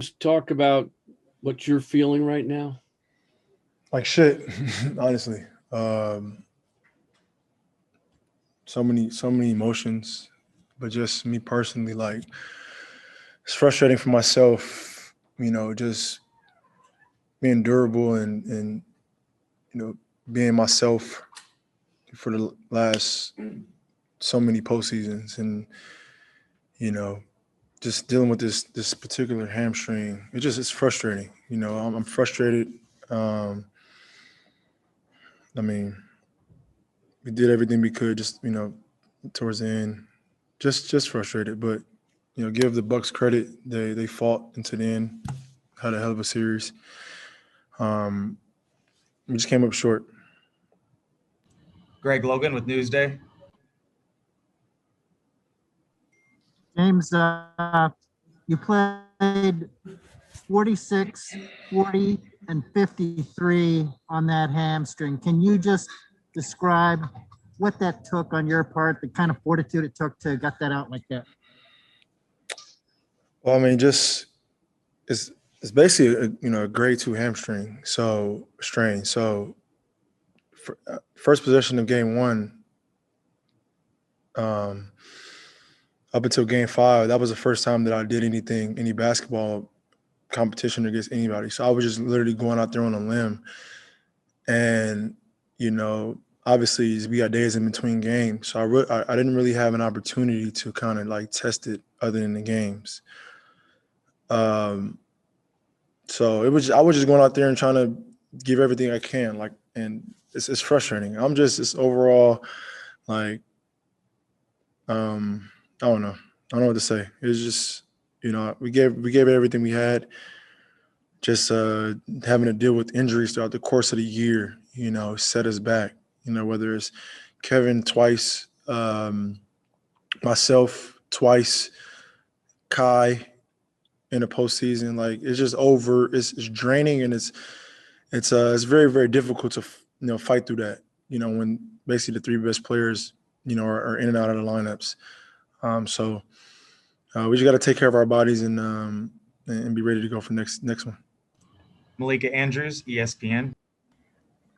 just talk about what you're feeling right now? Like shit, honestly. So many emotions, but just me personally, like it's frustrating for myself. Just being durable and being myself for the last so many postseasons, and you know just dealing with this particular hamstring. It's frustrating. I'm frustrated. Um, I mean, we did everything we could, just towards the end. Just frustrated, but give the Bucks credit. They fought into the end, had a hell of a series. Um, we just came up short. Greg Logan with Newsday. James, you played 46, 40, and 53 on that hamstring. Can you just describe what that took on your part, the kind of fortitude it took to get that out like that? Well, I mean, just it's basically a grade 2 hamstring, so strain. So first possession of game 1, um, up until game 5, that was the first time that I did any basketball competition against anybody. So I was just literally going out there on a limb, and obviously we got days in between games, so I didn't really have an opportunity to kind of like test it other than the games. So I was just going out there and trying to give everything I can, and it's frustrating. It's overall like, I don't know. I don't know what to say. It's just, we gave it everything we had. Just having to deal with injuries throughout the course of the year, set us back. Whether it's Kevin twice, myself twice, Kai in the postseason. Like, it's just it's draining, and it's very, very difficult to fight through that. When basically the 3 best players are in and out of the lineups. So we just got to take care of our bodies and be ready to go for next one. Malika Andrews, ESPN.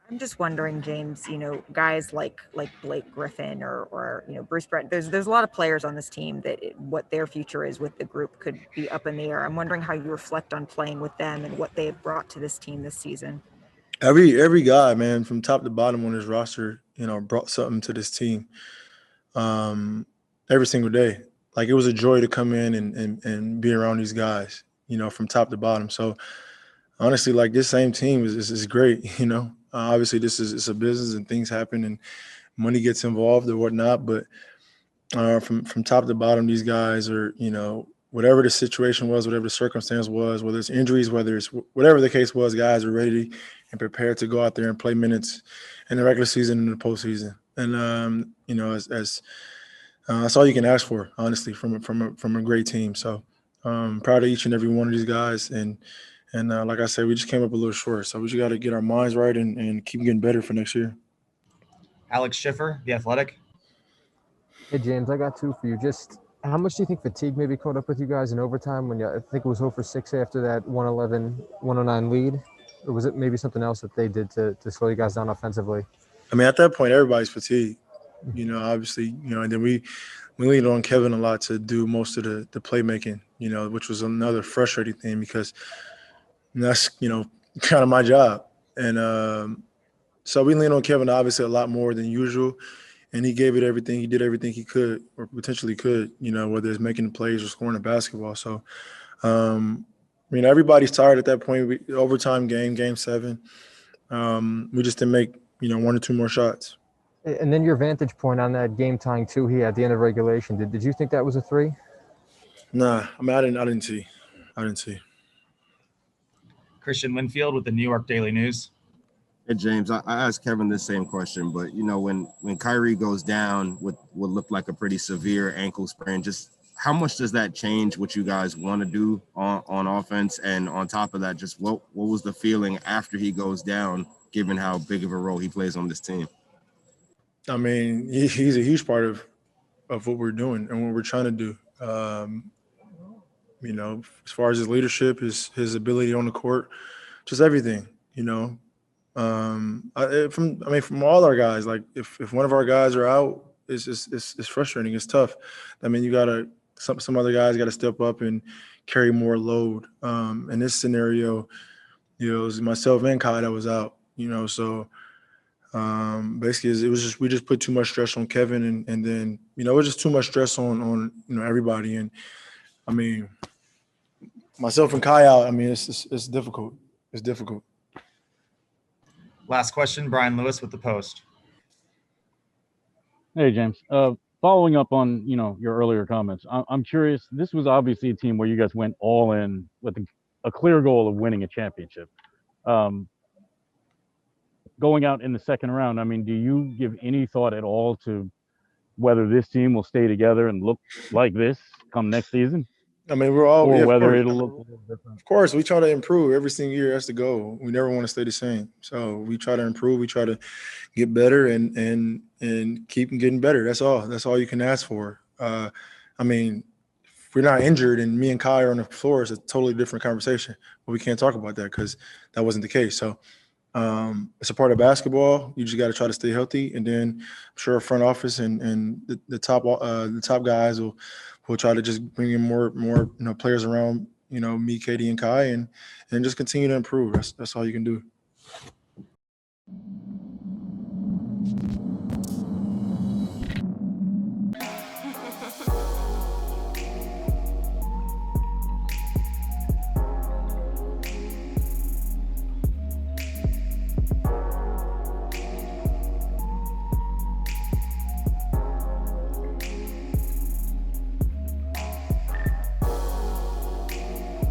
I'm just wondering, James, guys like Blake Griffin or Bruce Brett, there's a lot of players on this team that what their future is with the group could be up in the air. I'm wondering how you reflect on playing with them and what they have brought to this team this season. Every guy, man, from top to bottom on this roster, brought something to this team. Every single day. Like, it was a joy to come in and be around these guys, from top to bottom. So honestly, like, this same team is great, obviously it's a business and things happen and money gets involved or whatnot. But from top to bottom, these guys are, whatever the situation was, whatever the circumstance was, whether it's injuries, whether it's whatever the case was, guys are ready and prepared to go out there and play minutes in the regular season and the postseason. And, that's all you can ask for, honestly, from a great team. So proud of each and every one of these guys. And like I said, we just came up a little short. So we just got to get our minds right and keep getting better for next year. Alex Schiffer, The Athletic. Hey, James, I got 2 for you. Just how much do you think fatigue maybe caught up with you guys in overtime when I think it was 0 for 6 after that 111-109 lead? Or was it maybe something else that they did to slow you guys down offensively? I mean, at that point, everybody's fatigued, obviously, and then we leaned on Kevin a lot to do most of the playmaking, which was another frustrating thing because that's, kind of my job. And so we leaned on Kevin obviously a lot more than usual. And he gave it everything. He did everything he could or potentially could, whether it's making the plays or scoring the basketball. So, everybody's tired at that point. Overtime game 7. We just didn't make, 1 or 2 more shots. And then your vantage point on that game tying 2 here at the end of regulation, did you think that was a 3? Nah, I mean, I didn't see. Christian Winfield with the New York Daily News. Hey, James, I asked Kevin the same question, but, when Kyrie goes down with what looked like a pretty severe ankle sprain, just how much does that change what you guys want to do on offense? And on top of that, just what was the feeling after he goes down, given how big of a role he plays on this team? I mean, he's a huge part of what we're doing and what we're trying to do. You know, as far as his leadership, his ability on the court, just everything. You know, from all our guys, like if one of our guys are out, it's frustrating. It's tough. I mean, you gotta some other guys got to step up and carry more load. In this scenario, you know, it was myself and Kai that was out. You know, so basically it was just we just put too much stress on Kevin, and then you know it was just too much stress on you know everybody. And I mean, myself and Kai out. I mean, it's difficult. It's difficult. Last question, Brian Lewis with the Post. Hey, James. Following up on your earlier comments, I'm curious. This was obviously a team where you guys went all in with a clear goal of winning a championship. Going out in the second round, I mean, do you give any thought at all to whether this team will stay together and look like this come next season, I mean, we're all or yeah, whether of it'll look a little different? course, we try to improve every single year. That's the goal. We never want to stay the same. So we try to improve. We try to get better and keep getting better. That's all. That's all you can ask for. I mean, if we're not injured and me and Kai are on the floor, it's a totally different conversation. But we can't talk about that because that wasn't the case. So it's a part of basketball. You just got to try to stay healthy, and then I'm sure front office and the top guys will try to just bring in more players around me, Katie, and Kai, and just continue to improve. That's all you can do.